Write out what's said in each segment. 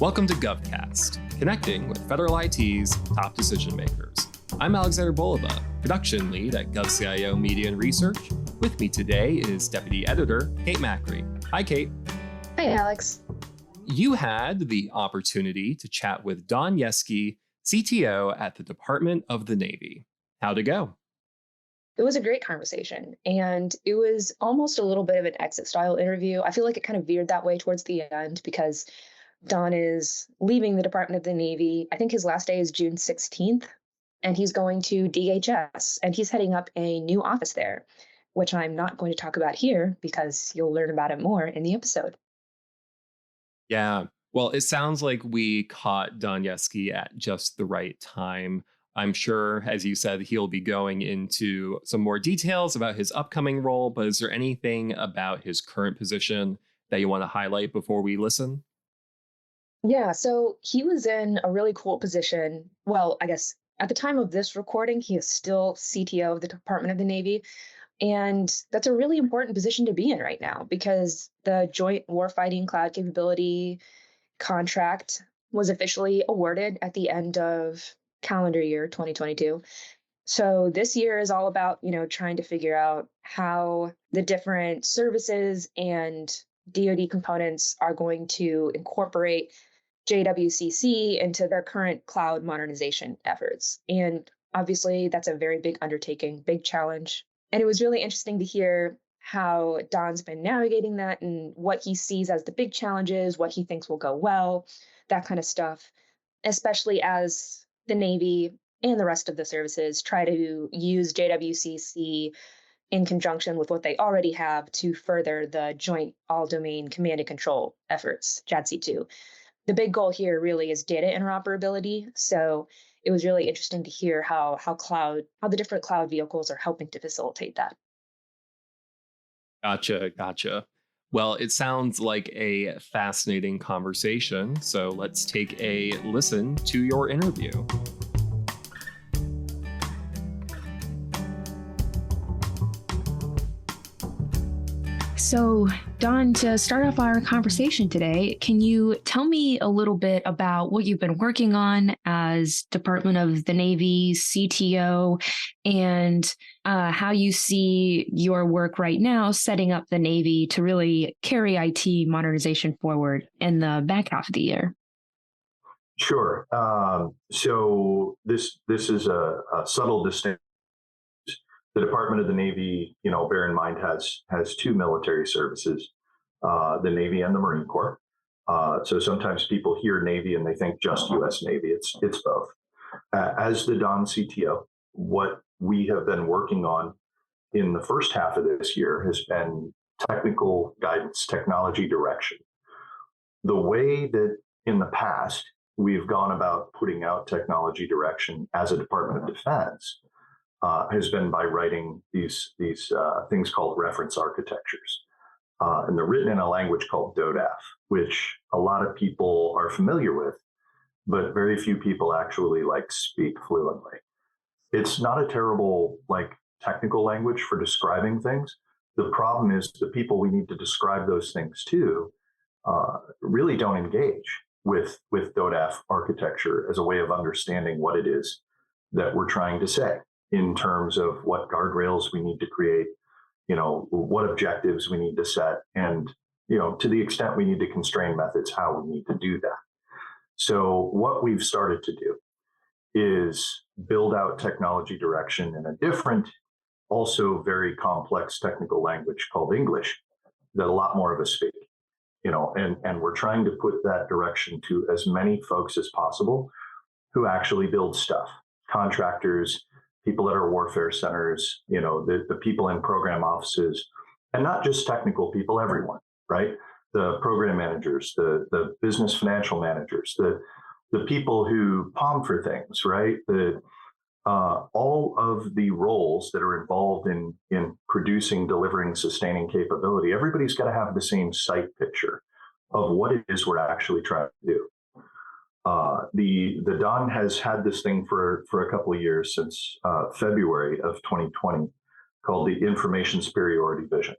Welcome to GovCast, connecting with federal IT's top decision makers. I'm Alexander Bolova, production lead at GovCIO Media and Research. With me today is Deputy Editor Kate Macri. Hi, Kate. Hi, Alex. You had the opportunity to chat with Don Yeske, CTO at the Department of the Navy. How'd it go? It was a great conversation, and it was almost a little bit of an exit style interview. I feel like it kind of veered that way towards the end because Don is leaving the Department of the Navy. I think his last day is June 16th, and he's going to DHS, and he's heading up a new office there, which I'm not going to talk about here because you'll learn about it more in the episode. Yeah, well, it sounds like we caught Don Yeske at just the right time. I'm sure, as you said, he'll be going into some more details about his upcoming role, but is there anything about his current position that you want to highlight before we listen? Yeah, so he was in a really cool position. Well, I guess at the time of this recording, he is still CTO of the Department of the Navy. And that's a really important position to be in right now because the Joint Warfighting Cloud Capability contract was officially awarded at the end of calendar year 2022. So this year is all about, trying to figure out how the different services and DoD components are going to incorporate JWCC into their current cloud modernization efforts. And obviously, that's a very big undertaking, big challenge. And it was really interesting to hear how Don's been navigating that and what he sees as the big challenges, what he thinks will go well, that kind of stuff, especially as the Navy and the rest of the services try to use JWCC in conjunction with what they already have to further the Joint All-Domain Command and Control efforts, JADC2. The big goal here really is data interoperability. So it was really interesting to hear how the different cloud vehicles are helping to facilitate that. Gotcha. Well, it sounds like a fascinating conversation. So let's take a listen to your interview. So, Don, to start off our conversation today, can you tell me a little bit about what you've been working on as Department of the Navy CTO and how you see your work right now setting up the Navy to really carry IT modernization forward in the back half of the year? Sure. So this is a subtle distinction. The Department of the Navy, bear in mind, has two military services, the Navy and the Marine Corps. So sometimes people hear Navy and they think just U.S. Navy. It's both. As the Don CTO, what we have been working on in the first half of this year has been technical guidance, technology direction. The way that in the past we've gone about putting out technology direction as a Department of Defense has been by writing these things called reference architectures. And they're written in a language called DODAF, which a lot of people are familiar with, but very few people actually speak fluently. It's not a terrible technical language for describing things. The problem is the people we need to describe those things to really don't engage with DODAF architecture as a way of understanding what it is that we're trying to say in terms of what guardrails we need to create, what objectives we need to set, and, to the extent we need to constrain methods, how we need to do that. So what we've started to do is build out technology direction in a different, also very complex technical language called English that a lot more of us speak, and we're trying to put that direction to as many folks as possible who actually build stuff, contractors, people at our warfare centers, the people in program offices, and not just technical people, everyone, right? The program managers, the business financial managers, the people who palm for things, right? All of the roles that are involved in producing, delivering, sustaining capability, everybody's got to have the same sight picture of what it is we're actually trying to do. The Don has had this thing for a couple of years, since February of 2020, called the Information Superiority Vision.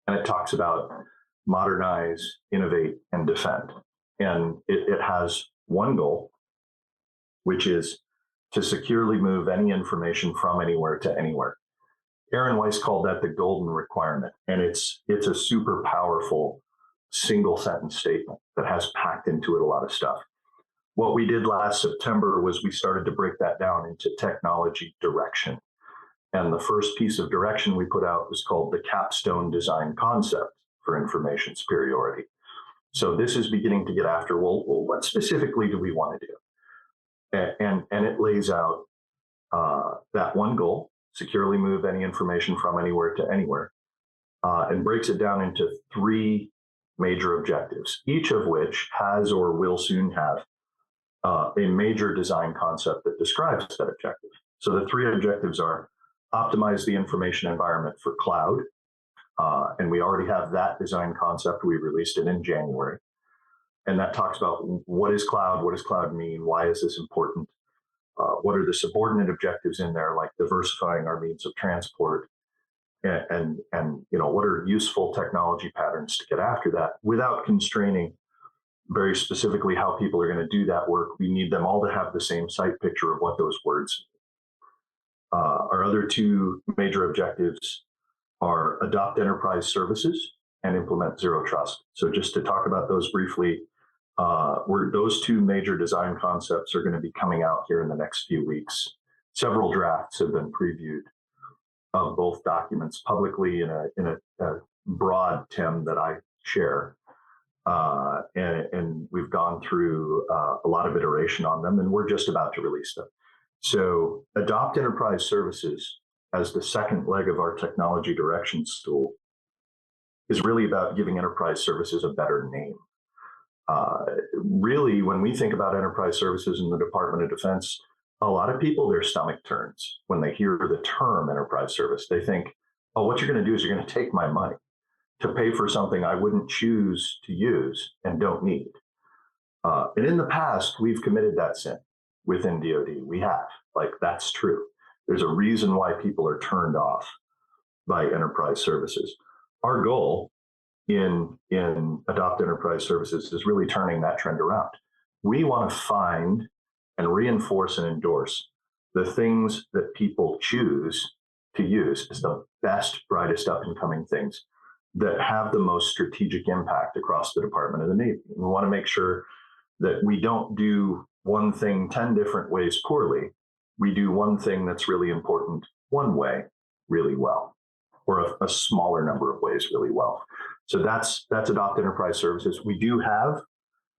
And it talks about modernize, innovate, and defend. And it has one goal, which is to securely move any information from anywhere to anywhere. Aaron Weiss called that the golden requirement. And it's a super powerful single sentence statement that has packed into it a lot of stuff. What we did last September was we started to break that down into technology direction. And the first piece of direction we put out was called the capstone design concept for information superiority. So this is beginning to get after, well, what specifically do we want to do? And it lays out that one goal, securely move any information from anywhere to anywhere, and breaks it down into 3 major objectives, each of which has or will soon have a major design concept that describes that objective. So the 3 objectives are optimize the information environment for cloud. And we already have that design concept. We released it in January. And that talks about what is cloud? What does cloud mean? Why is this important? What are the subordinate objectives in there, like diversifying our means of transport? And what are useful technology patterns to get after that without constraining very specifically how people are going to do that work. We need them all to have the same sight picture of what those words mean. Our other 2 major objectives are adopt enterprise services and implement zero trust. So just to talk about those briefly, those 2 major design concepts are going to be coming out here in the next few weeks. Several drafts have been previewed of both documents publicly in a broad TEM that I share. And we've gone through a lot of iteration on them, and we're just about to release them. So adopt enterprise services as the second leg of our technology direction stool is really about giving enterprise services a better name. Really, when we think about enterprise services in the Department of Defense, a lot of people, their stomach turns when they hear the term enterprise service. They think, oh, what you're going to do is you're going to take my money to pay for something I wouldn't choose to use and don't need. And in the past, we've committed that sin within DoD. We have, that's true. There's a reason why people are turned off by enterprise services. Our goal in Adopt Enterprise Services is really turning that trend around. We want to find and reinforce and endorse the things that people choose to use as the best, brightest up and coming things that have the most strategic impact across the Department of the Navy. We want to make sure that we don't do one thing 10 different ways poorly. We do one thing that's really important one way really well, or a smaller number of ways really well. So that's Adopt Enterprise Services. We do have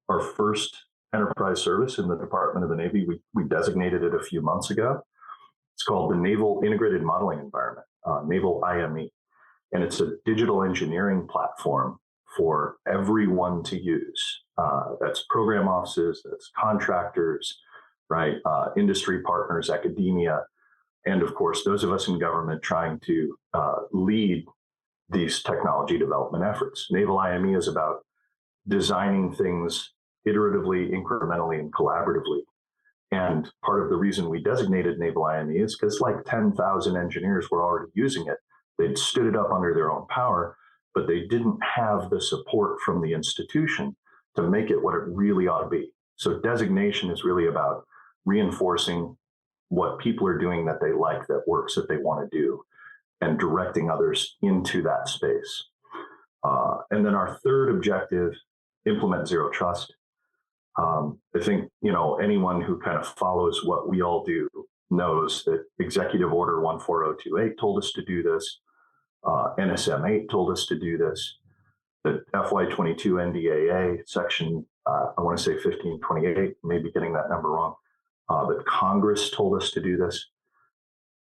our first enterprise service in the Department of the Navy. We designated it a few months ago. It's called the Naval Integrated Modeling Environment, Naval IME. And it's a digital engineering platform for everyone to use. That's program offices, that's contractors, right? Industry partners, academia, and of course, those of us in government trying to lead these technology development efforts. Naval IME is about designing things iteratively, incrementally, and collaboratively. And part of the reason we designated Naval IME is because 10,000 engineers were already using it. They'd stood it up under their own power, but they didn't have the support from the institution to make it what it really ought to be. So designation is really about reinforcing what people are doing that they like, that works, that they want to do, and directing others into that space. And then our third objective, implement zero trust. I think, anyone who kind of follows what we all do knows that Executive Order 14028 told us to do this. NSM 8 told us to do this. The FY22 NDAA section, I want to say 1528, maybe getting that number wrong, but Congress told us to do this.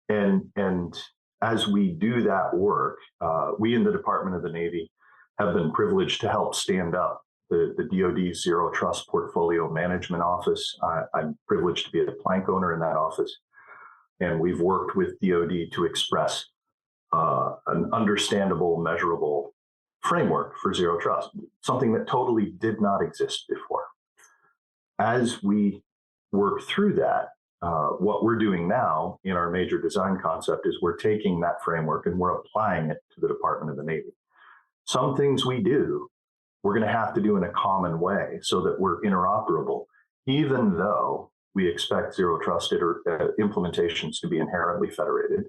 And as we do that work, we in the Department of the Navy have been privileged to help stand up the DoD Zero Trust Portfolio Management Office. I'm privileged to be a plank owner in that office. And we've worked with DoD to express an understandable, measurable framework for zero trust, something that totally did not exist before. As we work through that, what we're doing now in our major design concept is we're taking that framework and we're applying it to the Department of the Navy. Some things we do we're going to have to do in a common way so that we're interoperable, even though we expect zero trust implementations to be inherently federated.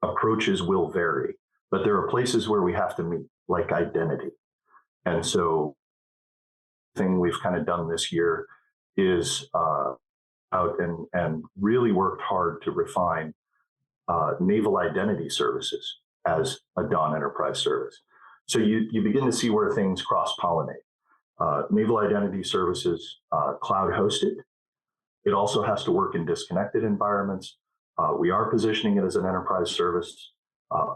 Approaches will vary, but there are places where we have to meet, like identity. And so, the thing we've kind of done this year is out and really worked hard to refine naval identity services as a Don enterprise service. So you begin to see where things cross-pollinate. Naval identity services, cloud hosted. It also has to work in disconnected environments. We are positioning it as an enterprise service,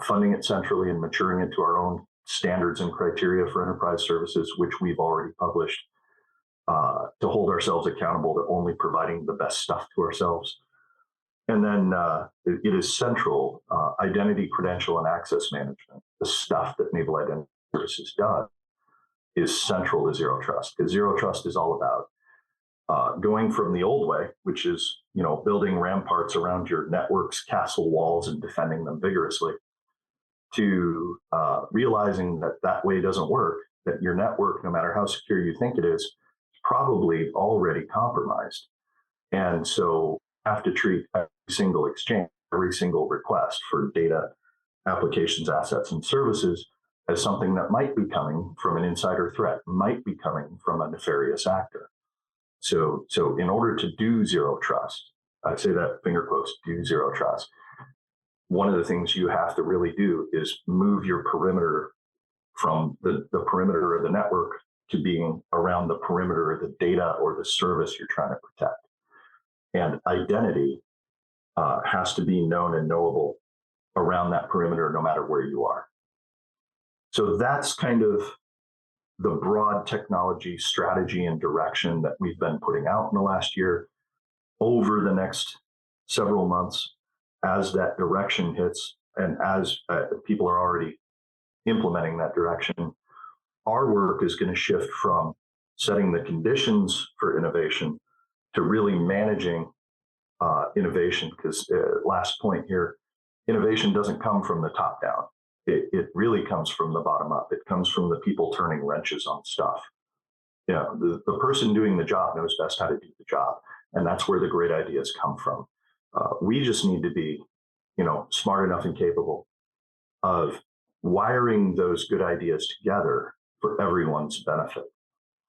funding it centrally and maturing it to our own standards and criteria for enterprise services, which we've already published, to hold ourselves accountable to only providing the best stuff to ourselves. And then it is central identity, credential, and access management. The stuff that Naval Identity Services does is central to zero trust, because zero trust is all about going from the old way, which is building ramparts around your network's castle walls and defending them vigorously, to realizing that that way doesn't work. That your network, no matter how secure you think it is probably already compromised, and so have to treat every single exchange, every single request for data, applications, assets, and services as something that might be coming from an insider threat, might be coming from a nefarious actor. So in order to do zero trust, I say that finger quotes, do zero trust, one of the things you have to really do is move your perimeter from the perimeter of the network to being around the perimeter of the data or the service you're trying to protect. And identity has to be known and knowable around that perimeter, no matter where you are. So that's kind of the broad technology strategy and direction that we've been putting out in the last year. Over the next several months, as that direction hits and as people are already implementing that direction, our work is going to shift from setting the conditions for innovation to really managing innovation, because last point here, innovation doesn't come from the top down. It really comes from the bottom up. It comes from the people turning wrenches on stuff. The person doing the job knows best how to do the job, and that's where the great ideas come from. We just need to be, smart enough and capable of wiring those good ideas together for everyone's benefit,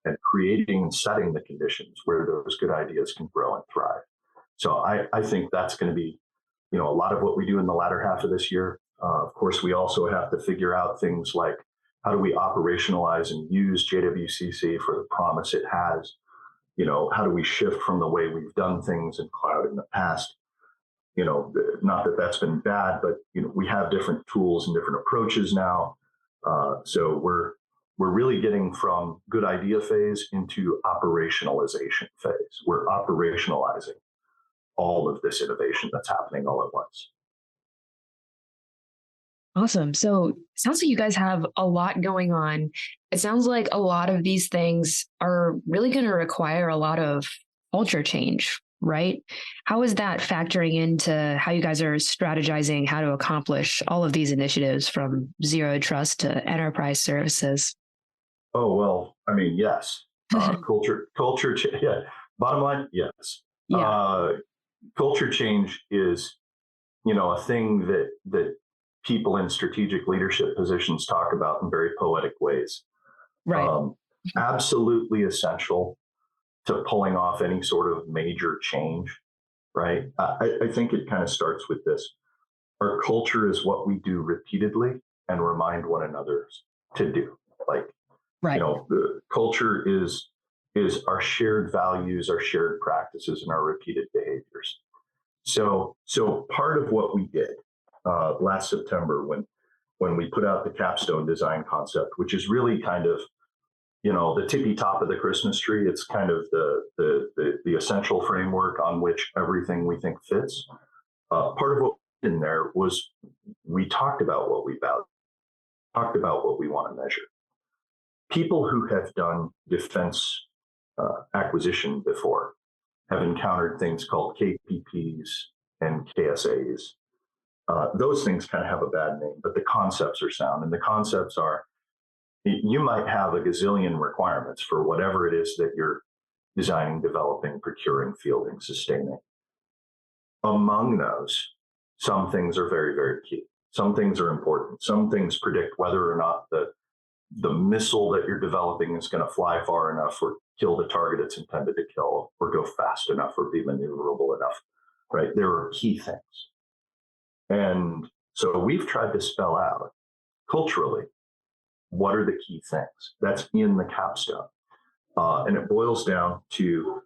and creating and setting the conditions where those good ideas can grow and thrive. So I think that's going to be, a lot of what we do in the latter half of this year. Of course, we also have to figure out things like how do we operationalize and use JWCC for the promise it has? How do we shift from the way we've done things in cloud in the past? Not that that's been bad, but we have different tools and different approaches now. So we're really getting from good idea phase into operationalization phase. We're operationalizing all of this innovation that's happening all at once. Awesome. So it sounds like you guys have a lot going on. It sounds like a lot of these things are really going to require a lot of culture change, right? How is that factoring into how you guys are strategizing how to accomplish all of these initiatives, from zero trust to enterprise services? Oh, well, I mean, yes. Culture, yeah. Bottom line, yes. Yeah. Culture change is, a thing that people in strategic leadership positions talk about in very poetic ways. Right. Absolutely essential to pulling off any sort of major change, right? I think it kind of starts with this. Our culture is what we do repeatedly and remind one another to do. Like, Right. the culture is our shared values, our shared practices, and our repeated behaviors. So part of what we did last September when we put out the capstone design concept, which is really kind of the tippy top of the Christmas tree. It's kind of the essential framework on which everything we think fits. Part of what in there was we talked about what we value, talked about what we want to measure. People who have done defense acquisition before have encountered things called KPPs and KSAs. Those things kind of have a bad name, but the concepts are sound. And the concepts are, You might have a gazillion requirements for whatever it is that you're designing, developing, procuring, fielding, sustaining. Among those, some things are very, very key. Some things are important. Some things predict whether or not the missile that you're developing is going to fly far enough or kill the target it's intended to kill, or go fast enough, or be maneuverable enough, right? There are key things. And so we've tried to spell out culturally, what are the key things? That's in the capstone. And it boils down to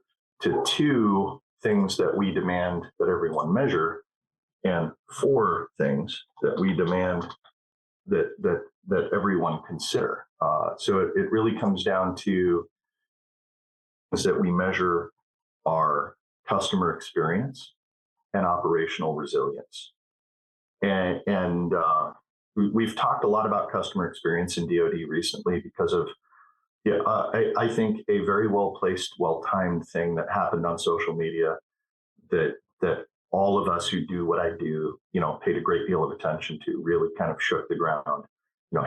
two things that we demand that everyone measure, and four things that we demand that everyone consider. So it really comes down to is that we measure our customer experience and operational resilience. And we've talked a lot about customer experience in DoD recently because of, I think, a very well-placed, well-timed thing that happened on social media that all of us who do what I do, paid a great deal of attention to, really kind of shook the ground.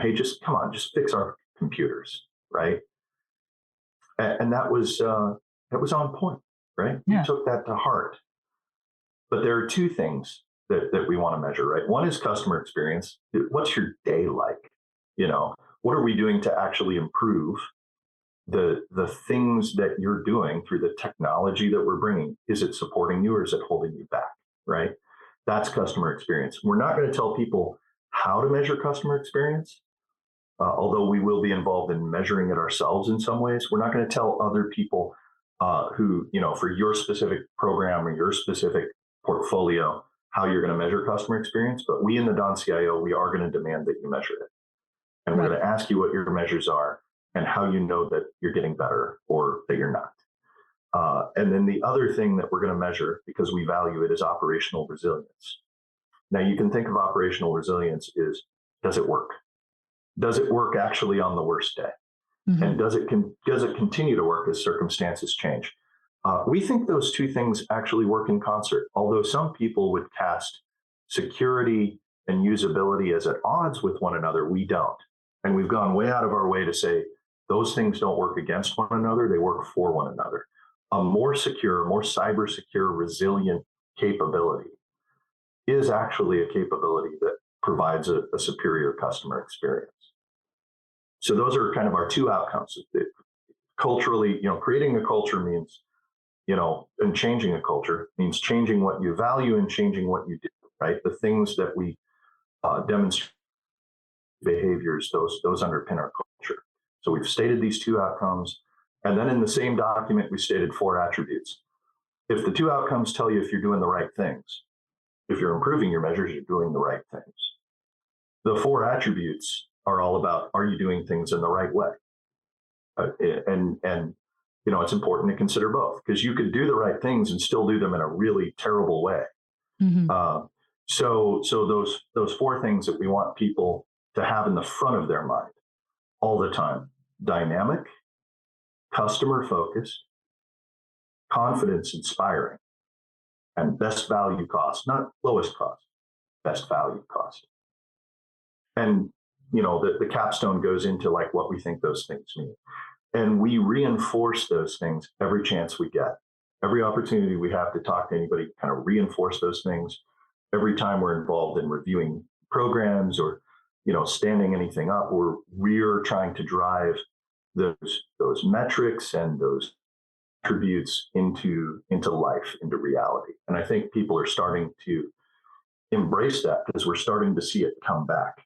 Hey, just come on, just fix our computers, right? And that was on point, right? Yeah. We took that to heart. But there are two things that we want to measure, right? One is customer experience. What's your day like? What are we doing to actually improve the things that you're doing through the technology that we're bringing? Is it supporting you, or is it holding you back, right? That's customer experience. We're not going to tell people how to measure customer experience, although we will be involved in measuring it ourselves in some ways. We're not going to tell other people who, for your specific program or your specific portfolio, how you're going to measure customer experience. But we in the Don CIO, we are going to demand that you measure it. And we're going to ask you what your measures are and how you know that you're getting better or that you're not. And then the other thing that we're going to measure, because we value it, is operational resilience. Now, you can think of operational resilience is, does it work? Does it work actually on the worst day? Mm-hmm. And does it continue to work as circumstances change? We think those two things actually work in concert, although some people would cast security and usability as at odds with one another. We don't. And we've gone way out of our way to say those things don't work against one another, they work for one another. A more secure, more cyber secure, resilient capability is actually a capability that provides a superior customer experience. So those are kind of our two outcomes. Culturally, creating a culture means, and changing a culture means changing what you value and changing what you do, right? The things that we demonstrate behaviors, those underpin our culture. So we've stated these two outcomes. And then in the same document, we stated four attributes. If the two outcomes tell you if you're doing the right things, if you're improving your measures, you're doing the right things. The four attributes are all about, are you doing things in the right way? And it's important to consider both, because you could do the right things and still do them in a really terrible way. Mm-hmm. So those four things that we want people to have in the front of their mind all the time: dynamic, customer focused, confidence inspiring, and best value cost, not lowest cost, best value cost. And the capstone goes into like what we think those things mean. And we reinforce those things every chance we get. Every opportunity we have to talk to anybody, kind of reinforce those things. Every time we're involved in reviewing programs or, standing anything up, we're trying to drive those metrics and those attributes into life, into reality. And I think people are starting to embrace that, because we're starting to see it come back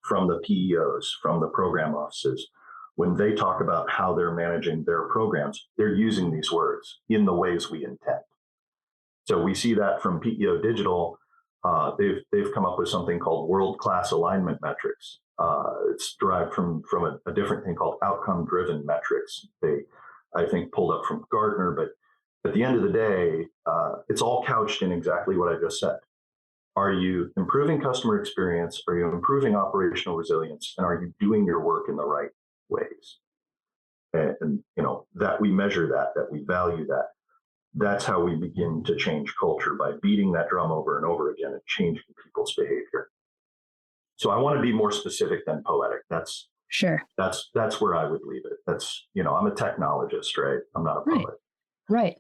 from the PEOs, from the program offices. When they talk about how they're managing their programs, they're using these words in the ways we intend. So we see that from PEO Digital. They've come up with something called world-class alignment metrics. It's derived from a different thing called outcome-driven metrics. They, I think, pulled up from Gartner, but at the end of the day, it's all couched in exactly what I just said. Are you improving customer experience? Are you improving operational resilience? And are you doing your work in the right ways? And that we measure that we value that. That's how we begin to change culture, by beating that drum over and over again and changing people's behavior. So I want to be more specific than poetic. That's Sure. That's where I would leave it. That's, I'm a technologist, right? I'm not a Right. poet. Right.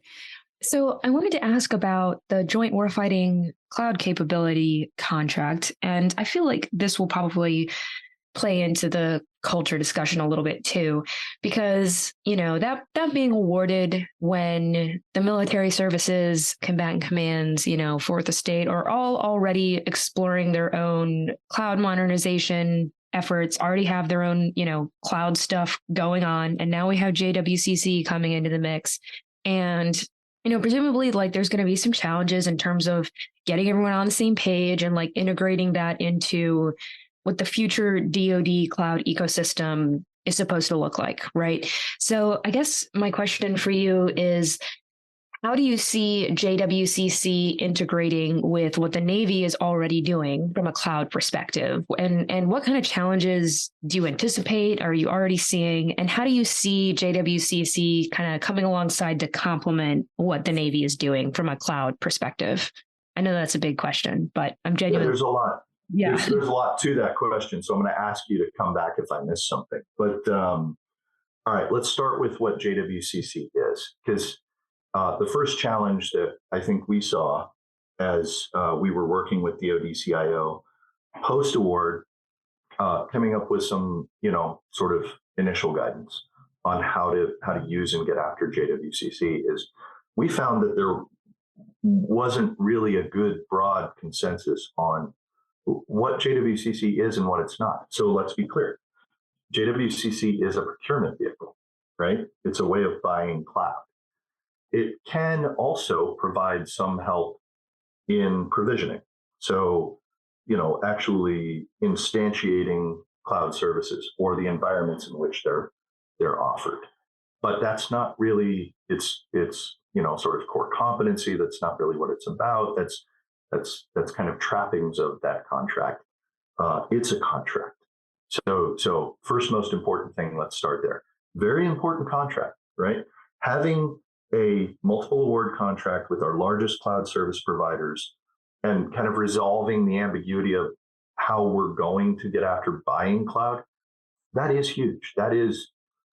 So I wanted to ask about the Joint Warfighting Cloud Capability contract. And I feel like this will probably play into the culture discussion a little bit too, because that being awarded when the military services, combatant commands, fourth estate are all already exploring their own cloud modernization efforts, already have their own cloud stuff going on, and now we have JWCC coming into the mix. And presumably, like, there's going to be some challenges in terms of getting everyone on the same page and like integrating that into what the future DoD cloud ecosystem is supposed to look like, right? So I guess my question for you is, how do you see JWCC integrating with what the Navy is already doing from a cloud perspective? And what kind of challenges do you anticipate? Are you already seeing? And how do you see JWCC kind of coming alongside to complement what the Navy is doing from a cloud perspective? I know that's a big question, but I'm genuinely. There's a lot. Yeah. There's a lot to that question. So I'm going to ask you to come back if I miss something. But all right, let's start with what JWCC is, because the first challenge that I think we saw as we were working with GovCIO post award, coming up with some, sort of initial guidance on how to use and get after JWCC, is we found that there wasn't really a good broad consensus on what JWCC is and what it's not. So let's be clear. JWCC is a procurement vehicle, right? It's a way of buying cloud. It can also provide some help in provisioning. So, actually instantiating cloud services or the environments in which they're offered. But that's not really its sort of core competency. That's not really what it's about. That's kind of trappings of that contract. It's a contract. So first most important thing, let's start there. Very important contract, right? Having a multiple award contract with our largest cloud service providers and kind of resolving the ambiguity of how we're going to get after buying cloud, that is huge. That is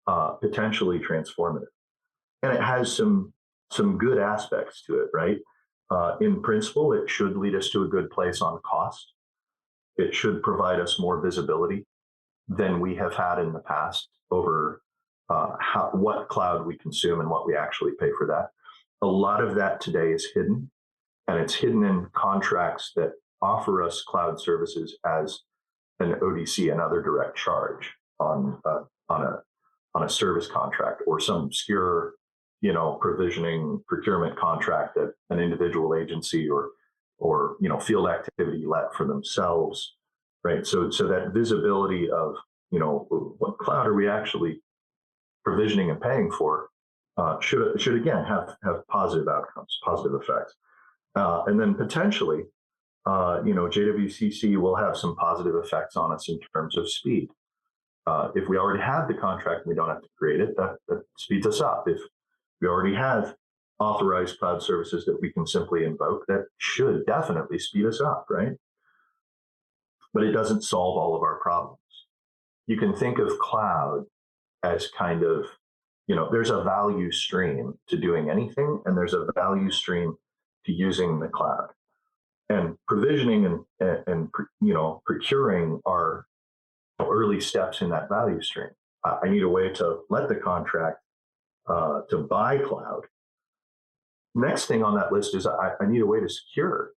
potentially transformative. And it has some good aspects to it, right? In principle, it should lead us to a good place on cost. It should provide us more visibility than we have had in the past over what cloud we consume and what we actually pay for that. A lot of that today is hidden, and it's hidden in contracts that offer us cloud services as an ODC, another direct charge on a service contract, or some obscure, provisioning procurement contract that an individual agency or field activity let for themselves, right? So that visibility of what cloud are we actually provisioning and paying for should again have positive outcomes, positive effects, and then potentially, JWCC will have some positive effects on us in terms of speed. If we already have the contract and we don't have to create it, that speeds us up. If we already have authorized cloud services that we can simply invoke, that should definitely speed us up, right? But it doesn't solve all of our problems. You can think of cloud as kind of, there's a value stream to doing anything, and there's a value stream to using the cloud. And provisioning and procuring are early steps in that value stream. I need a way to let the contract to buy cloud. Next thing on that list is I need a way to secure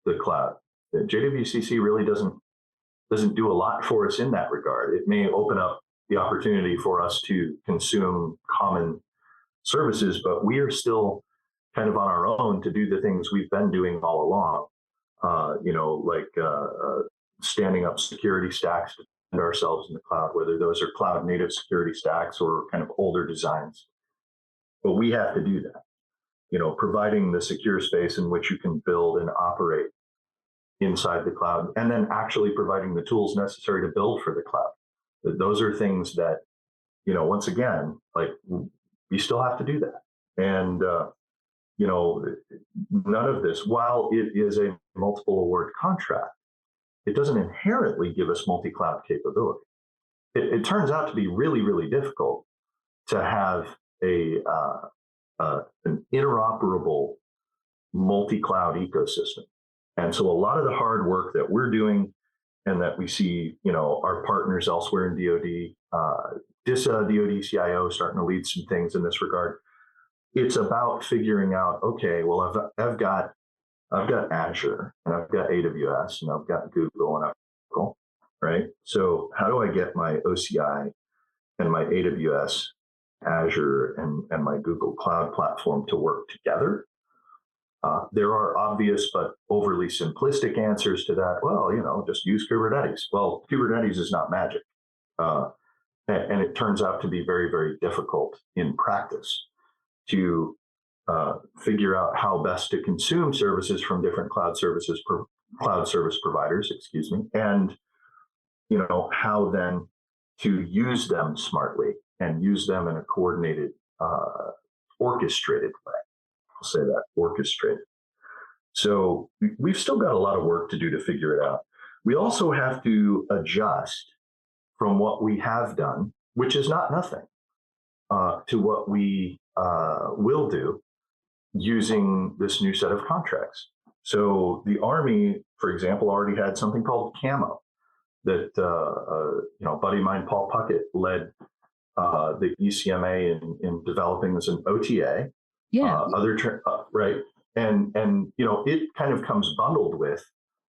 the cloud. The JWCC really doesn't do a lot for us in that regard. It may open up the opportunity for us to consume common services, but we are still kind of on our own to do the things we've been doing all along. Standing up security stacks to defend ourselves in the cloud, whether those are cloud native security stacks or kind of older designs. But we have to do that, providing the secure space in which you can build and operate inside the cloud, and then actually providing the tools necessary to build for the cloud. Those are things that, once again, like, we still have to do that. And, none of this, while it is a multiple award contract, it doesn't inherently give us multi-cloud capability. it turns out to be really, really difficult to have an interoperable multi-cloud ecosystem. And so a lot of the hard work that we're doing and that we see, our partners elsewhere in DoD, DISA, DoD CIO starting to lead some things in this regard. It's about figuring out, okay, well, I've got Azure and I've got AWS and I've got Google and I've got Google, right? So how do I get my OCI and my AWS, Azure, and my Google Cloud platform to work together? There are obvious but overly simplistic answers to that. Well, just use Kubernetes. Well, Kubernetes is not magic. And it turns out to be very, very difficult in practice to figure out how best to consume services from different cloud service providers, and how then to use them smartly and use them in a coordinated, orchestrated way. I'll say that, orchestrated. So we've still got a lot of work to do to figure it out. We also have to adjust from what we have done, which is not nothing, to what we will do using this new set of contracts. So the Army, for example, already had something called CAMO that, buddy of mine, Paul Puckett, led the ECMA in developing as an OTA. Yeah. Right. And it kind of comes bundled with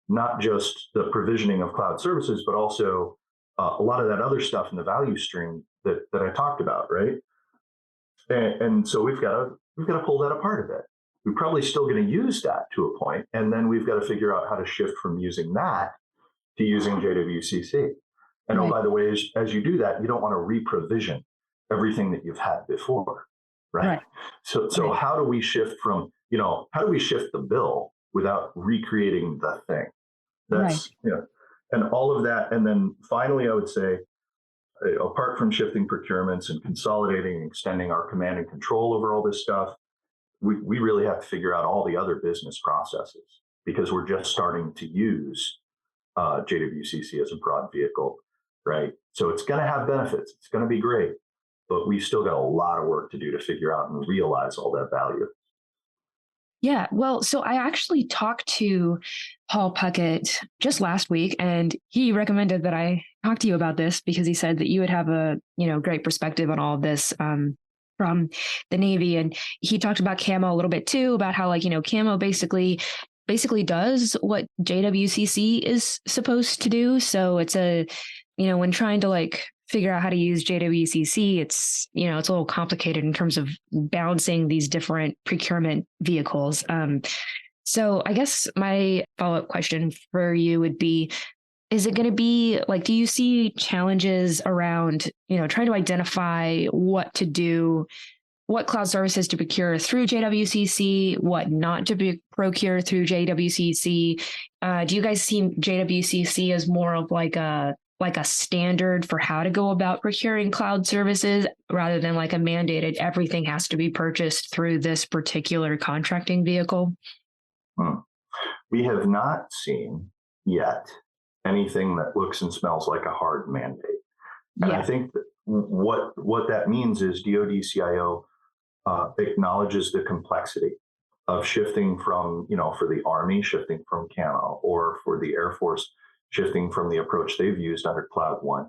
not just the provisioning of cloud services, but also a lot of that other stuff in the value stream that I talked about, right? And so we've got to pull that apart a bit. We're probably still going to use that to a point, and then we've got to figure out how to shift from using that to using JWCC. And Right. oh, by the way, as you do that, you don't want to re-provision everything that you've had before, right? So Right. how do we shift the bill without recreating the thing? That's and all of that. And then finally, I would say, apart from shifting procurements and consolidating and extending our command and control over all this stuff, we really have to figure out all the other business processes, because we're just starting to use JWCC as a broad vehicle, right? So it's going to have benefits. It's going to be great, but we've still got a lot of work to do to figure out and realize all that value. Yeah, well, so I actually talked to Paul Puckett just last week, and he recommended that I talk to you about this because he said that you would have a great perspective on all of this from the Navy, and he talked about CAMO a little bit too, about how CAMO basically does what JWCC is supposed to do. So it's when trying to figure out how to use JWCC, it's a little complicated in terms of balancing these different procurement vehicles. So I guess my follow-up question for you would be, is it going to be do you see challenges around, trying to identify what to do, what cloud services to procure through JWCC, what not to procure through JWCC? Do you guys see JWCC as more of a standard for how to go about procuring cloud services rather than a mandated everything has to be purchased through this particular contracting vehicle? We have not seen yet anything that looks and smells like a hard mandate. And I think that what that means is DoD CIO acknowledges the complexity of shifting from, for the Army, shifting from CAMO, or for the Air Force, shifting from the approach they've used under Cloud One.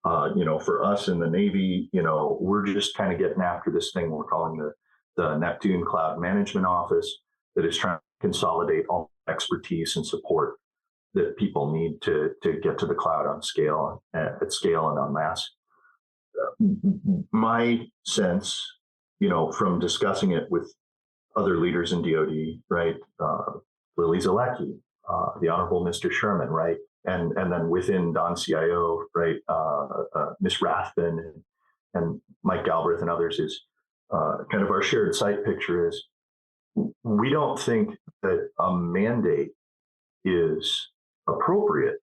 For us in the Navy, we're just kind of getting after this thing we're calling the Neptune Cloud Management Office, that is trying to consolidate all expertise and support that people need to get to the cloud at scale and en masse. My sense, from discussing it with other leaders in DoD, right? Lily Zalecki, the Honorable Mr. Sherman, right? And then within Don CIO, right? Ms. Rathbun and Mike Galbraith and others, is kind of our shared sight picture is we don't think that a mandate is appropriate,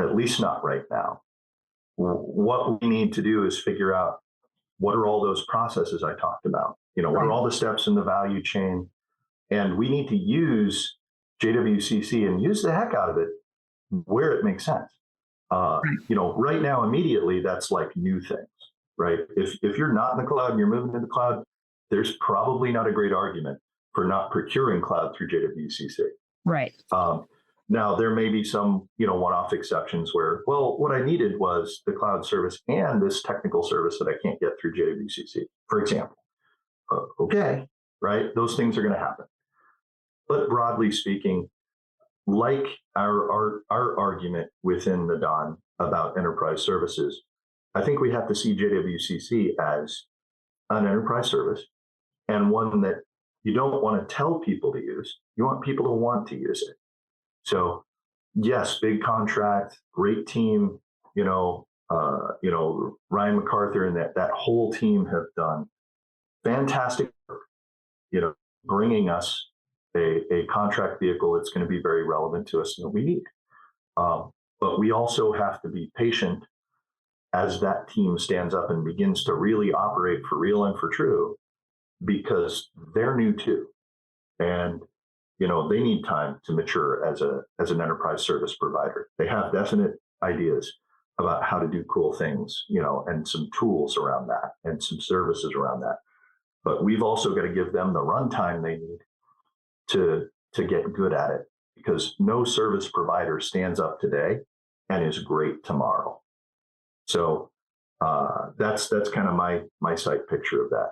at least not right now. What we need to do is figure out what are all those processes I talked about? What are all the steps in the value chain? And we need to use JWCC and use the heck out of it where it makes sense. Right now, immediately, that's like new things, right? If you're not in the cloud and you're moving to the cloud, there's probably not a great argument for not procuring cloud through JWCC. Right. Now, there may be some, one-off exceptions where, well, what I needed was the cloud service and this technical service that I can't get through JWCC, for example. Okay, right? Those things are going to happen. But broadly speaking, like our argument within the Don about enterprise services, I think we have to see JWCC as an enterprise service and one that you don't want to tell people to use. You want people to want to use it. So yes, big contract, great team, Ryan MacArthur and that whole team have done fantastic work, bringing us a contract vehicle that's going to be very relevant to us and that we need. But we also have to be patient as that team stands up and begins to really operate for real and for true, because they're new too. And they need time to mature as an enterprise service provider. They have definite ideas about how to do cool things, and some tools around that and some services around that. But we've also got to give them the runtime they need to get good at it, because no service provider stands up today and is great tomorrow. So that's kind of my sight picture of that.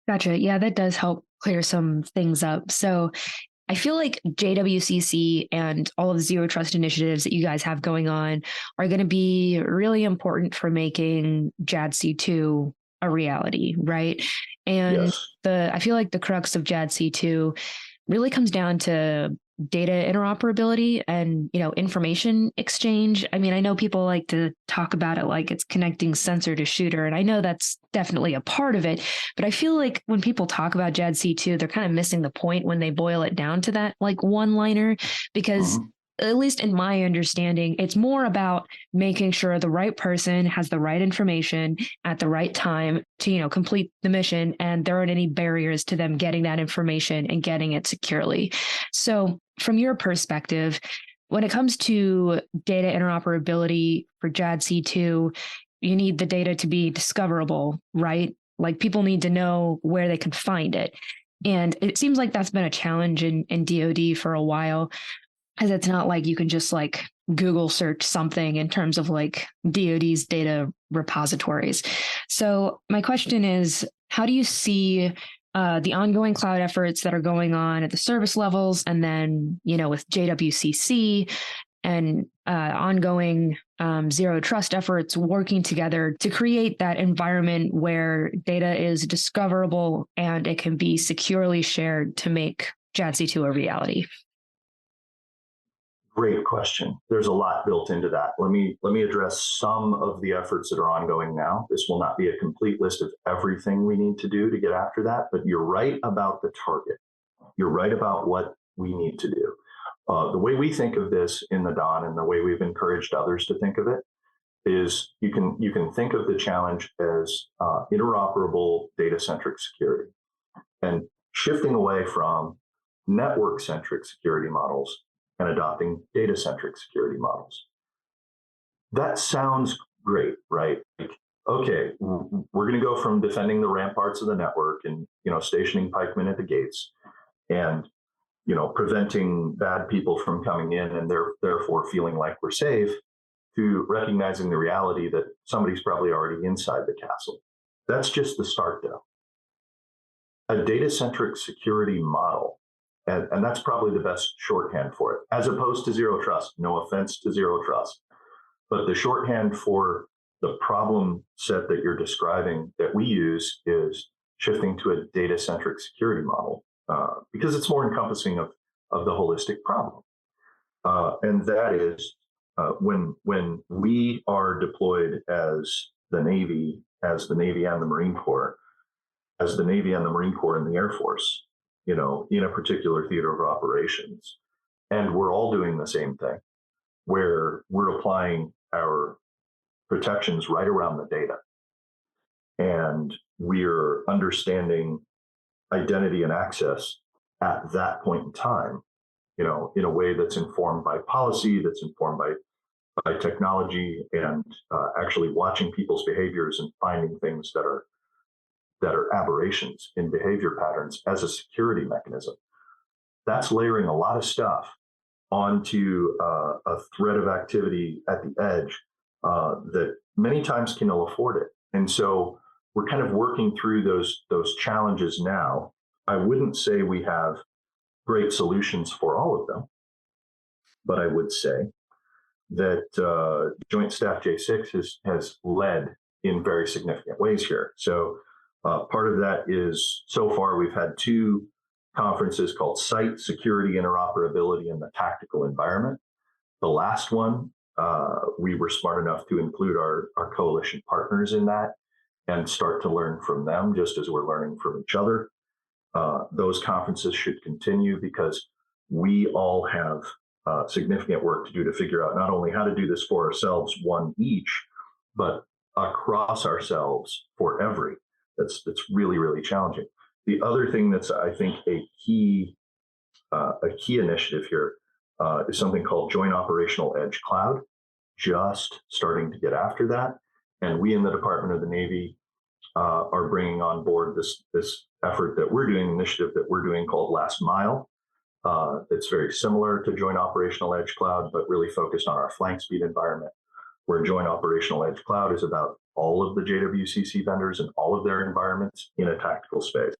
Gotcha. Yeah, that does help clear some things up. So I feel like JWCC and all of the zero trust initiatives that you guys have going on are going to be really important for making JADC2 a reality, right? And Yes. I feel like the crux of JADC2 really comes down to data interoperability and, information exchange. I mean, I know people like to talk about it like it's connecting sensor to shooter, and I know that's definitely a part of it, but I feel like when people talk about JADC2, they're kind of missing the point when they boil it down to that like one-liner, because at least in my understanding, it's more about making sure the right person has the right information at the right time to, complete the mission, and there aren't any barriers to them getting that information and getting it securely. So from your perspective, when it comes to data interoperability for JADC2, you need the data to be discoverable, right? Like people need to know where they can find it. And it seems like that's been a challenge in DoD for a while, because it's not like you can just like Google search something in terms of like DoD's data repositories. So my question is, how do you see the ongoing cloud efforts that are going on at the service levels, and then, with JWCC and ongoing zero trust efforts working together to create that environment where data is discoverable and it can be securely shared to make JADC2 a reality? Great question. There's a lot built into that. Let me address some of the efforts that are ongoing now. This will not be a complete list of everything we need to do to get after that, but you're right about the target. You're right about what we need to do. The way we think of this in the Don, and the way we've encouraged others to think of it, is you can think of the challenge as interoperable data-centric security, and shifting away from network-centric security models and adopting data-centric security models. That sounds great, right? Like, okay, we're going to go from defending the ramparts of the network and stationing pikemen at the gates, and preventing bad people from coming in and therefore feeling like we're safe, to recognizing the reality that somebody's probably already inside the castle. That's just the start, though. A data-centric security model, and that's probably the best shorthand for it, as opposed to zero trust. No offense to zero trust, but the shorthand for the problem set that you're describing that we use is shifting to a data-centric security model, because it's more encompassing of the holistic problem. And that is when we are deployed as the Navy and the Marine Corps, as the Navy and the Marine Corps and the Air Force, in a particular theater of operations. And we're all doing the same thing, where we're applying our protections right around the data. And we're understanding identity and access at that point in time, in a way that's informed by policy, that's informed by by technology and actually watching people's behaviors and finding things that are aberrations in behavior patterns as a security mechanism. That's layering a lot of stuff onto a thread of activity at the edge that many times can ill afford it. And so we're kind of working through those challenges now. I wouldn't say we have great solutions for all of them, but I would say that Joint Staff J6 has led in very significant ways here. So part of that is, so far we've had two conferences called Site Security Interoperability in the Tactical Environment. The last one, we were smart enough to include our coalition partners in that and start to learn from them just as we're learning from each other. Those conferences should continue because we all have significant work to do to figure out not only how to do this for ourselves, one each, but across ourselves for every. That's really, really challenging. The other thing that's, I think, a key initiative here is something called Joint Operational Edge Cloud, just starting to get after that. And we in the Department of the Navy are bringing on board this effort that we're doing, initiative that we're doing called Last Mile. It's very similar to Joint Operational Edge Cloud, but really focused on our flank speed environment, where Joint Operational Edge Cloud is about all of the JWCC vendors and all of their environments in a tactical space.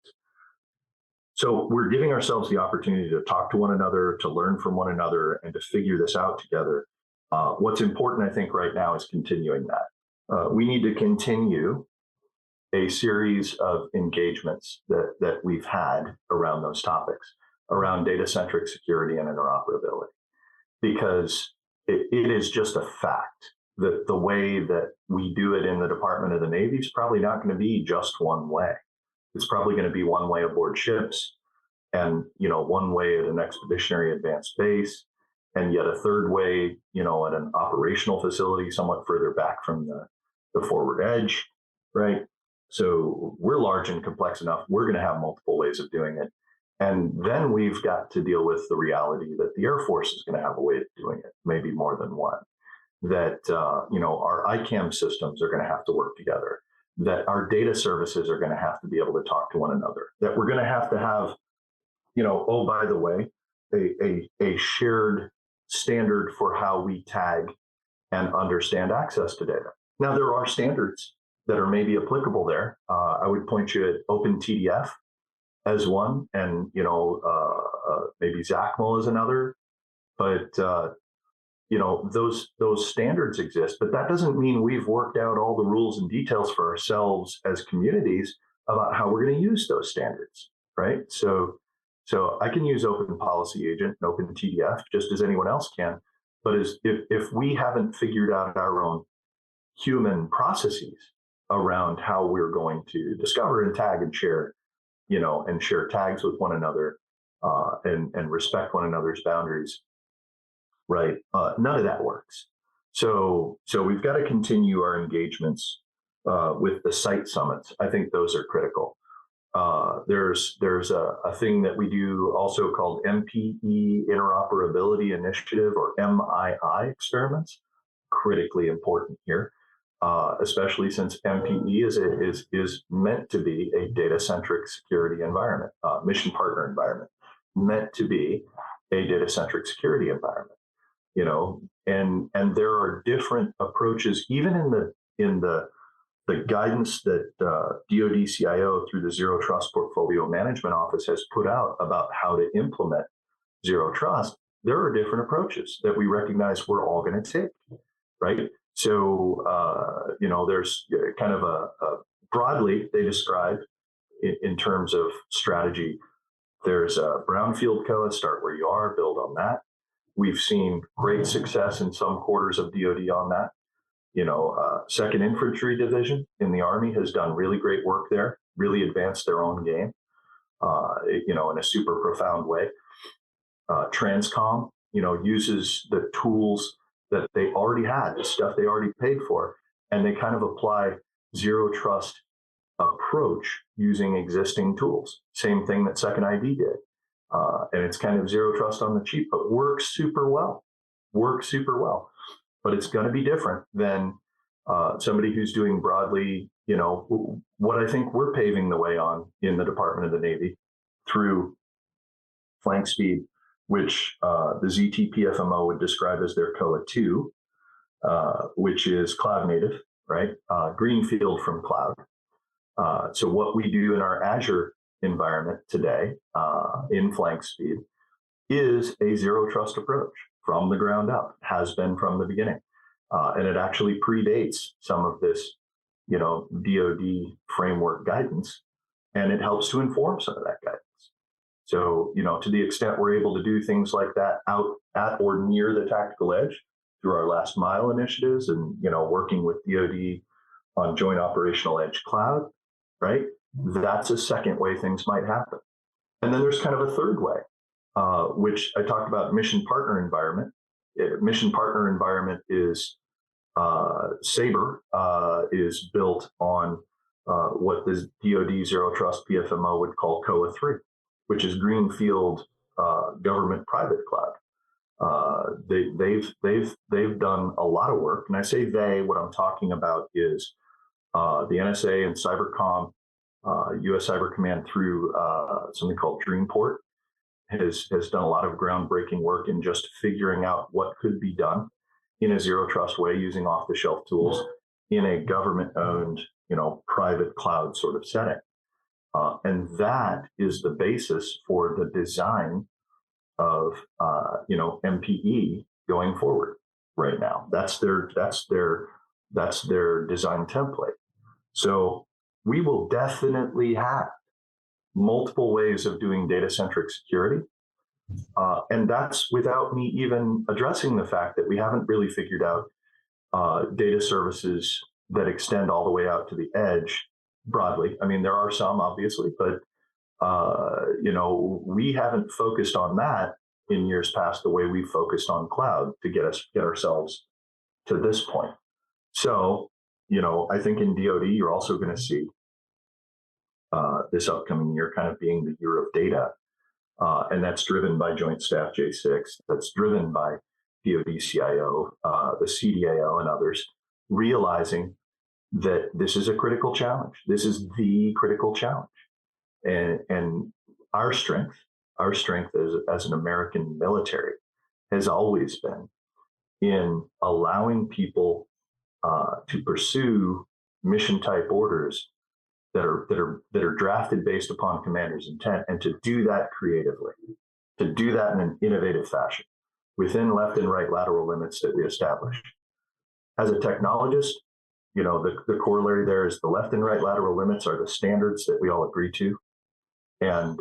So we're giving ourselves the opportunity to talk to one another, to learn from one another, and to figure this out together. What's important, I think, right now is continuing that. We need to continue a series of engagements that we've had around those topics, around data-centric security and interoperability, because it is just a fact that the way that we do it in the Department of the Navy is probably not going to be just one way. It's probably going to be one way aboard ships, and one way at an expeditionary advanced base, and yet a third way, at an operational facility somewhat further back from the forward edge, right? So we're large and complex enough. We're going to have multiple ways of doing it. And then we've got to deal with the reality that the Air Force is going to have a way of doing it, maybe more than one. That, our ICAM systems are going to have to work together, that our data services are going to have to be able to talk to one another, that we're going to have, oh, by the way, a shared standard for how we tag and understand access to data. Now, there are standards that are maybe applicable there. I would point you at OpenTDF as one, and maybe ZACML as another. But those standards exist, but that doesn't mean we've worked out all the rules and details for ourselves as communities about how we're going to use those standards, right? So I can use Open Policy Agent and OpenTDF just as anyone else can, but if we haven't figured out our own human processes around how we're going to discover and tag and share, and share tags with one another, and respect one another's boundaries, right? None of that works. So we've got to continue our engagements with the site summits. I think those are critical. There's a thing that we do also called MPE Interoperability Initiative, or MII experiments. Critically important here, especially since MPE is meant to be a data-centric security environment, mission partner environment, meant to be a data-centric security environment. And there are different approaches, even in the guidance that DoD-CIO through the Zero Trust Portfolio Management Office has put out about how to implement Zero Trust. There are different approaches that we recognize we're all going to take, right? So, there's kind of a broadly they describe in terms of strategy. There's a brownfield COA, start where you are, build on that. We've seen great success in some quarters of DoD on that. 2nd Infantry Division in the Army has done really great work there, really advanced their own game, in a super profound way. Transcom, uses the tools that they already had, the stuff they already paid for, and they kind of apply Zero Trust approach using existing tools. Same thing that Second ID did. And it's kind of Zero Trust on the cheap, but works super well. but it's going to be different than somebody who's doing broadly, what I think we're paving the way on in the Department of the Navy through flank speed, which the ZT-PFMO would describe as their COA 2, which is cloud native, right? Greenfield from cloud. So what we do in our Azure environment today in flank speed is a zero trust approach from the ground up, has been from the beginning. And it actually predates some of this, DoD framework guidance, and it helps to inform some of that guidance. So, to the extent we're able to do things like that out at or near the tactical edge through our last mile initiatives and, working with DoD on joint operational edge cloud, right? That's a second way things might happen. And then there's kind of a third way, which I talked about mission partner environment. Mission partner environment is Sabre is built on what the DoD Zero Trust PFMO would call COA 3, which is Greenfield government private cloud. They've done a lot of work, and I say they. What I'm talking about is the NSA and Cybercom, U.S. Cyber Command through something called Dreamport has done a lot of groundbreaking work in just figuring out what could be done in a zero trust way using off-the-shelf tools in a government-owned, private cloud sort of setting. And that is the basis for the design of, MPE going forward right now. That's their design template. So we will definitely have multiple ways of doing data-centric security. And that's without me even addressing the fact that we haven't really figured out data services that extend all the way out to the edge broadly. I mean, there are some, obviously, but we haven't focused on that in years past the way we focused on cloud to get ourselves to this point. So, I think in DoD, you're also going to see this upcoming year kind of being the year of data. And that's driven by Joint Staff J6, that's driven by DoD CIO, the CDAO, and others, realizing that this is a critical challenge. This is the critical challenge. And our strength as an American military has always been in allowing people to pursue mission type orders that are drafted based upon commander's intent, and to do that creatively, to do that in an innovative fashion within left and right lateral limits that we establish. As a technologist, the corollary there is the left and right lateral limits are the standards that we all agree to, and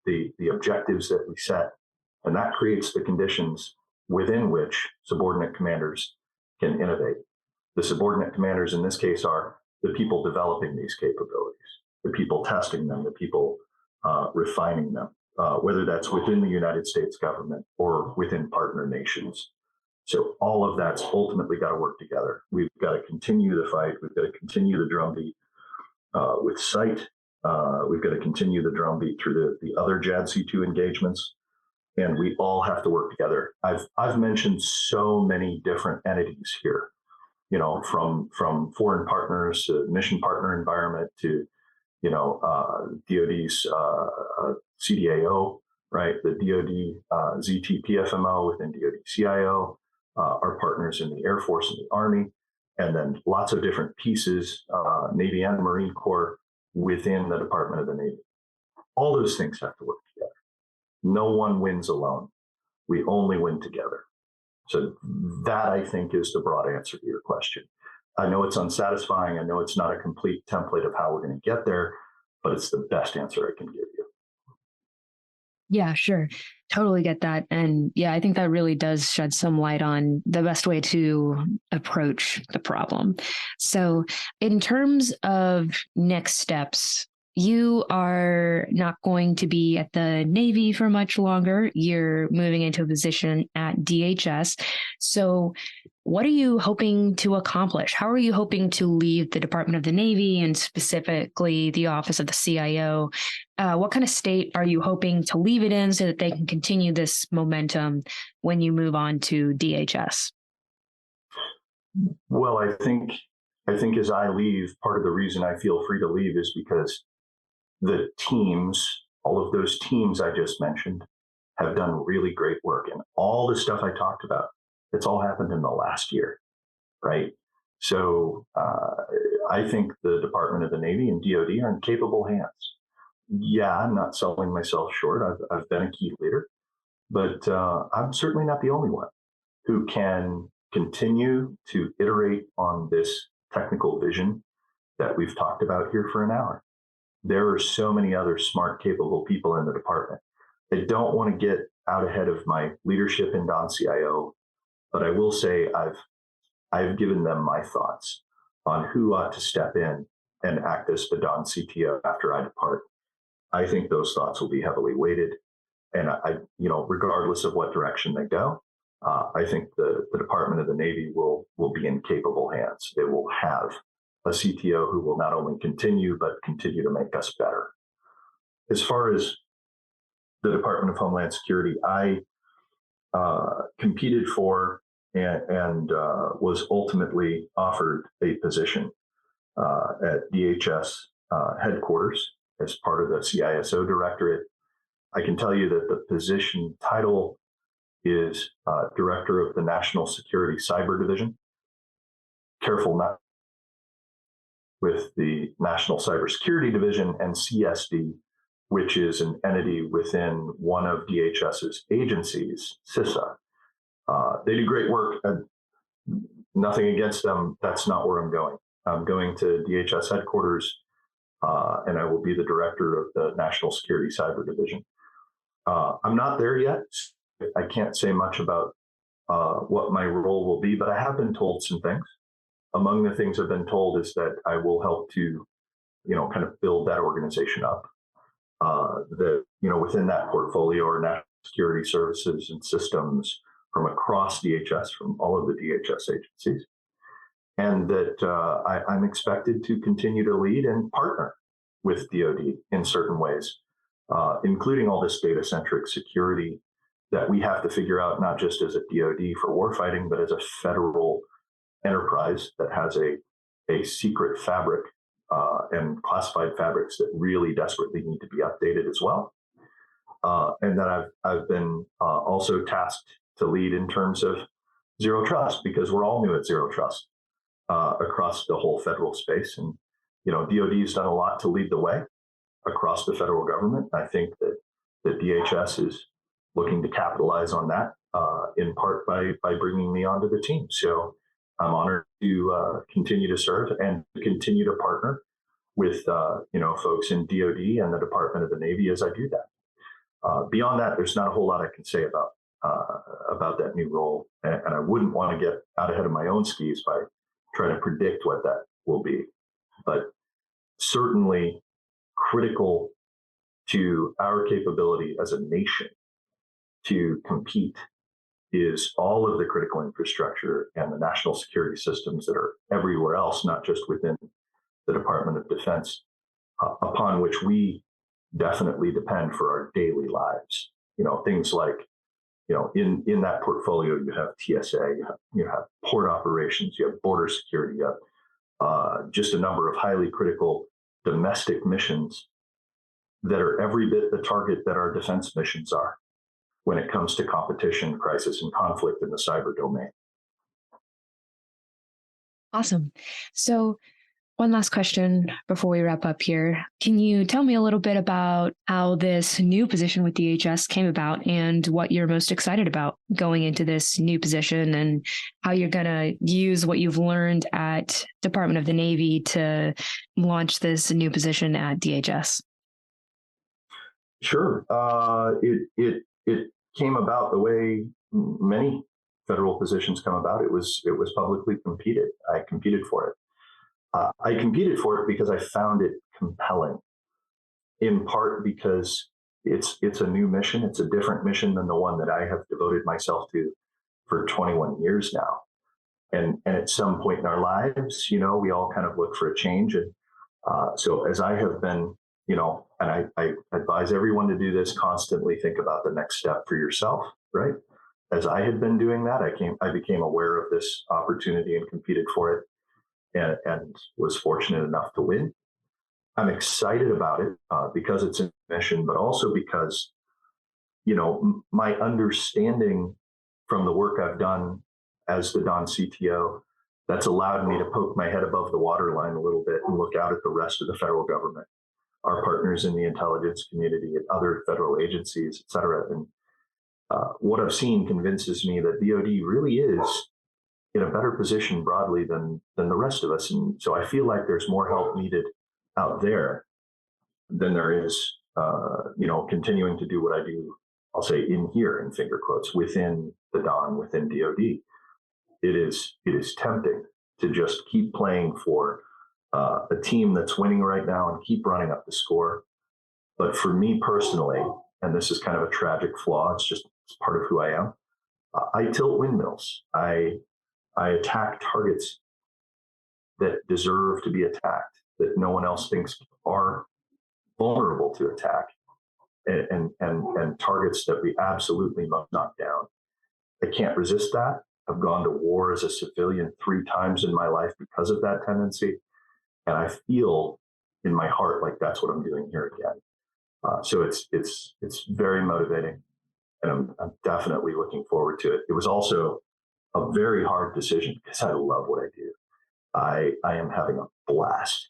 the objectives that we set, and that creates the conditions within which subordinate commanders can innovate. The subordinate commanders in this case are the people developing these capabilities, the people testing them, the people refining them, whether that's within the United States government or within partner nations. So all of that's ultimately got to work together. We've got to continue the fight. We've got to continue the drumbeat with sight. We've got to continue the drumbeat through the other JADC2 engagements, and we all have to work together. I've mentioned so many different entities here, from foreign partners to mission partner environment to, DoD's CDAO, right? The DoD ZT PFMO within DoD CIO, our partners in the Air Force and the Army, and then lots of different pieces, Navy and Marine Corps within the Department of the Navy. All those things have to work together. No one wins alone. We only win together. So that, I think, is the broad answer to your question. I know it's unsatisfying. I know it's not a complete template of how we're going to get there, but it's the best answer I can give you. Yeah, sure. Totally get that. And yeah, I think that really does shed some light on the best way to approach the problem. So in terms of next steps, you are not going to be at the Navy for much longer. You're moving into a position at DHS. So what are you hoping to accomplish? How are you hoping to leave the Department of the Navy and specifically the Office of the CIO? What kind of state are you hoping to leave it in so that they can continue this momentum when you move on to DHS? Well, I think as I leave, part of the reason I feel free to leave is because the teams, all of those teams I just mentioned, have done really great work. And all the stuff I talked about, it's all happened in the last year, right? So I think the Department of the Navy and DoD are in capable hands. Yeah, I'm not selling myself short. I've been a key leader, but I'm certainly not the only one who can continue to iterate on this technical vision that we've talked about here for an hour. There are so many other smart, capable people in the department. I don't want to get out ahead of my leadership in Don CIO, but I will say I've given them my thoughts on who ought to step in and act as the Don CTO after I depart. I think those thoughts will be heavily weighted, and regardless of what direction they go, I think the Department of the Navy will be in capable hands. They will have a CTO who will not only continue but continue to make us better. As far as the Department of Homeland Security, I competed for and was ultimately offered a position at DHS headquarters as part of the CISO directorate. I can tell you that the position title is Director of the National Security Cyber Division. Careful not with the National Cybersecurity Division and CSD, which is an entity within one of DHS's agencies, CISA. They do great work. Nothing against them. That's not where I'm going. I'm going to DHS headquarters, and I will be the director of the National Security Cyber Division. I'm not there yet. I can't say much about what my role will be, but I have been told some things. Among the things I've been told is that I will help to, kind of build that organization up. That, within that portfolio are national security services and systems from across DHS, from all of the DHS agencies. And that I'm expected to continue to lead and partner with DoD in certain ways, including all this data-centric security that we have to figure out, not just as a DoD for warfighting, but as a federal enterprise that has a secret fabric and classified fabrics that really desperately need to be updated as well. And that I've been also tasked to lead in terms of zero trust, because we're all new at zero trust across the whole federal space. And, DoD has done a lot to lead the way across the federal government. I think that DHS is looking to capitalize on that in part by bringing me onto the team. So I'm honored to continue to serve and continue to partner with folks in DoD and the Department of the Navy as I do that. Beyond that, there's not a whole lot I can say about that new role, and I wouldn't want to get out ahead of my own skis by trying to predict what that will be. But certainly critical to our capability as a nation to compete is all of the critical infrastructure and the national security systems that are everywhere else, not just within the Department of Defense, upon which we definitely depend for our daily lives. Things like, in that portfolio, you have TSA, you have port operations, you have border security, you have just a number of highly critical domestic missions that are every bit the target that our defense missions are when it comes to competition, crisis, and conflict in the cyber domain. Awesome. So, one last question before we wrap up here. Can you tell me a little bit about how this new position with DHS came about and what you're most excited about going into this new position, and how you're going to use what you've learned at Department of the Navy to launch this new position at DHS? Sure. It came about the way many federal positions come about. It was publicly competed. I competed for it. I competed for it because I found it compelling, in part because it's a new mission. It's a different mission than the one that I have devoted myself to for 21 years now. And at some point in our lives, we all kind of look for a change. And so as I have been, and I advise everyone to do this, constantly think about the next step for yourself, right? as I had been doing that, I became aware of this opportunity and competed for it, and was fortunate enough to win. I'm excited about it because it's a mission, but also because, my understanding from the work I've done as the Don CTO, that's allowed me to poke my head above the waterline a little bit and look out at the rest of the federal government, our partners in the intelligence community and other federal agencies, et cetera. And what I've seen convinces me that DoD really is in a better position broadly than the rest of us. And so I feel like there's more help needed out there than there is, continuing to do what I do. I'll say in here, in finger quotes, within the Don, within DoD. It is tempting to just keep playing for a team that's winning right now and keep running up the score. But for me personally, and this is kind of a tragic flaw, it's part of who I am. I tilt windmills. I attack targets that deserve to be attacked, that no one else thinks are vulnerable to attack, and targets that we absolutely must knock down. I can't resist that. I've gone to war as a civilian 3 times in my life because of that tendency, and I feel in my heart like that's what I'm doing here again. So it's very motivating, and I'm definitely looking forward to it. It was also a very hard decision because I love what I do. I am having a blast.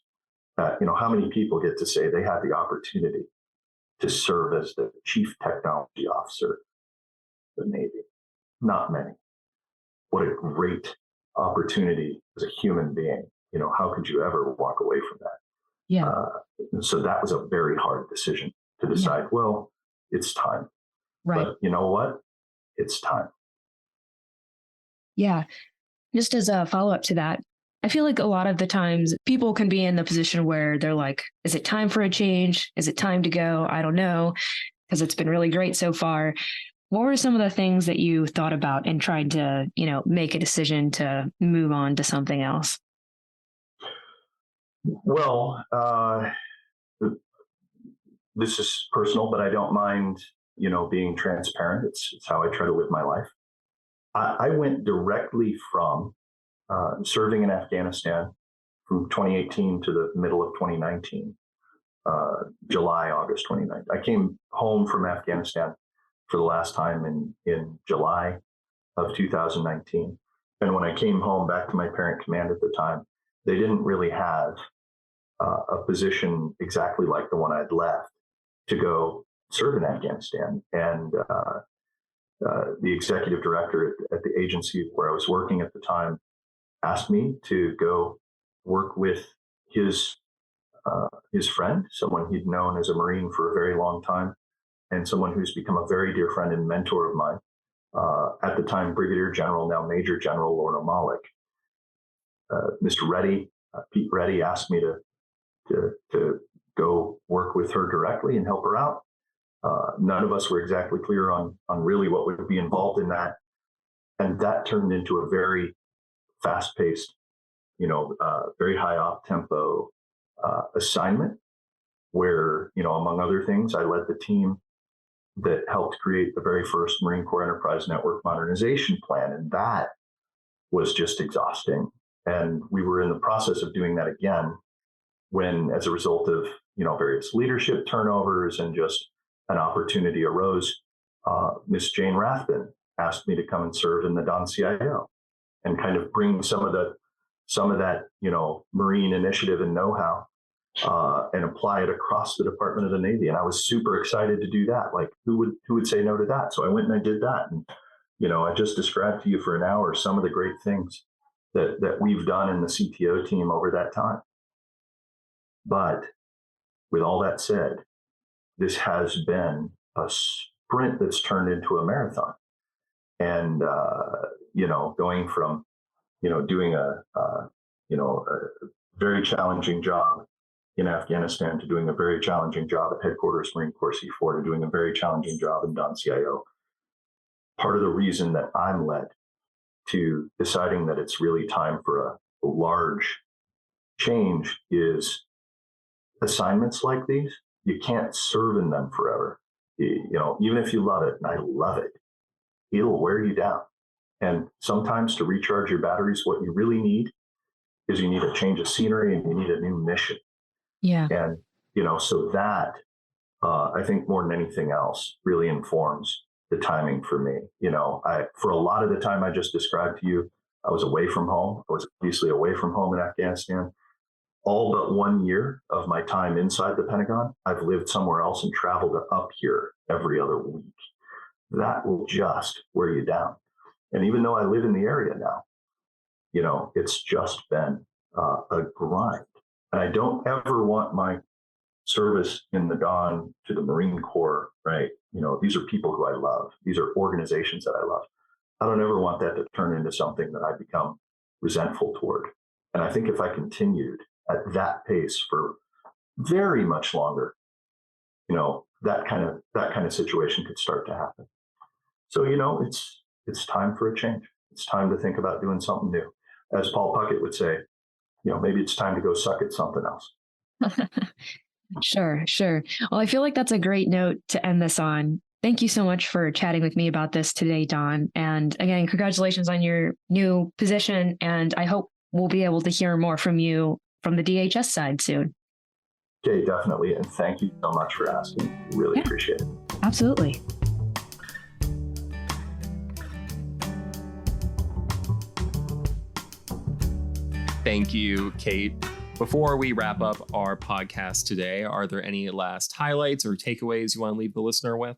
How many people get to say they had the opportunity to serve as the chief technology officer of the Navy? Not many. What a great opportunity as a human being. How could you ever walk away from that? Yeah. So that was a very hard decision to decide, well, it's time. Right. But you know what? It's time. Yeah. Just as a follow up to that, I feel like a lot of the times people can be in the position where they're like, is it time for a change? Is it time to go? I don't know, because it's been really great so far. What were some of the things that you thought about and tried to, make a decision to move on to something else? Well, this is personal, but I don't mind, being transparent. It's how I try to live my life. I went directly from serving in Afghanistan from 2018 to the middle of 2019, July, August 2019. I came home from Afghanistan for the last time in July of 2019. And when I came home back to my parent command at the time, they didn't really have a position exactly like the one I'd left to go serve in Afghanistan. And the executive director at the agency where I was working at the time asked me to go work with his friend, someone he'd known as a Marine for a very long time, and someone who's become a very dear friend and mentor of mine. At the time, Brigadier General, now Major General Lorna Malik. Mr. Reddy, Pete Reddy, asked me to go work with her directly and help her out. None of us were exactly clear on really what would be involved in that, and that turned into a very fast-paced, very high op tempo assignment where, among other things, I led the team that helped create the very first Marine Corps Enterprise Network Modernization Plan. And that was just exhausting. And we were in the process of doing that again when, as a result of, various leadership turnovers and just an opportunity arose, Miss Jane Rathbun asked me to come and serve in the Don CIO and kind of bring some of that, Marine initiative and know-how and apply it across the Department of the Navy. And I was super excited to do that. Like, who would say no to that? So I went and I did that. And, I just described to you for an hour some of the great things that we've done in the CTO team over that time. But with all that said, this has been a sprint that's turned into a marathon. And, going from, doing a very challenging job in Afghanistan to doing a very challenging job at headquarters Marine Corps C4 to doing a very challenging job in Don CIO. Part of the reason that I'm led to deciding that it's really time for a large change is assignments like these, you can't serve in them forever. Even if you love it, and I love it, it'll wear you down. And sometimes to recharge your batteries, what you really need is you need a change of scenery and you need a new mission. Yeah. And, so that I think more than anything else really informs the timing for me. For a lot of the time I just described to you, I was away from home. I was obviously away from home in Afghanistan. All but 1 year of my time inside the Pentagon, I've lived somewhere else and traveled up here every other week. That will just wear you down. And even though I live in the area now, it's just been a grind. And I don't ever want my service in the Don to the Marine Corps, right? These are people who I love. These are organizations that I love. I don't ever want that to turn into something that I become resentful toward. And I think if I continued at that pace for very much longer, that kind of situation could start to happen. So, it's time for a change. It's time to think about doing something new. As Paul Puckett would say, maybe it's time to go suck at something else. Sure. Well, I feel like that's a great note to end this on. Thank you so much for chatting with me about this today, Don. And again, congratulations on your new position. And I hope we'll be able to hear more from you from the DHS side soon. Okay, definitely. And thank you so much for asking. Really appreciate it. Absolutely. Thank you, Kate. Before we wrap up our podcast today, are there any last highlights or takeaways you want to leave the listener with?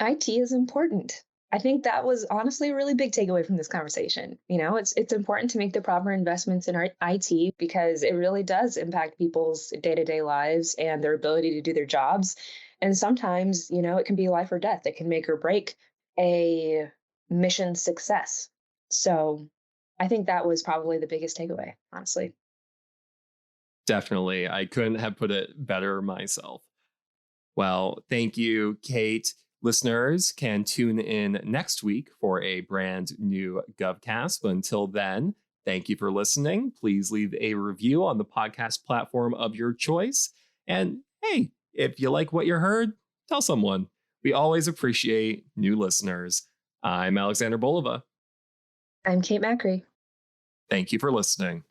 IT is important. I think that was honestly a really big takeaway from this conversation. It's important to make the proper investments in our IT because it really does impact people's day-to-day lives and their ability to do their jobs. And sometimes, it can be life or death. It can make or break a mission success. So I think that was probably the biggest takeaway, honestly. Definitely. I couldn't have put it better myself. Well, thank you, Kate. Listeners can tune in next week for a brand new GovCast. But until then, thank you for listening. Please leave a review on the podcast platform of your choice. And hey, if you like what you heard, tell someone. We always appreciate new listeners. I'm Alexander Bolova. I'm Kate Macri. Thank you for listening.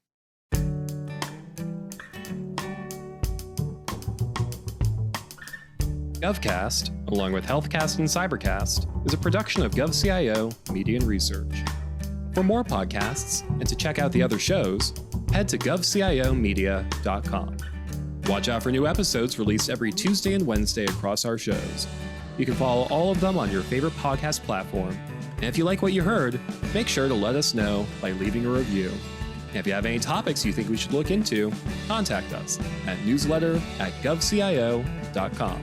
GovCast, along with HealthCast and Cybercast, is a production of GovCIO Media and Research. For more podcasts and to check out the other shows, head to govciomedia.com. Watch out for new episodes released every Tuesday and Wednesday across our shows. You can follow all of them on your favorite podcast platform. And if you like what you heard, make sure to let us know by leaving a review. And if you have any topics you think we should look into, contact us at newsletter@govcio.com.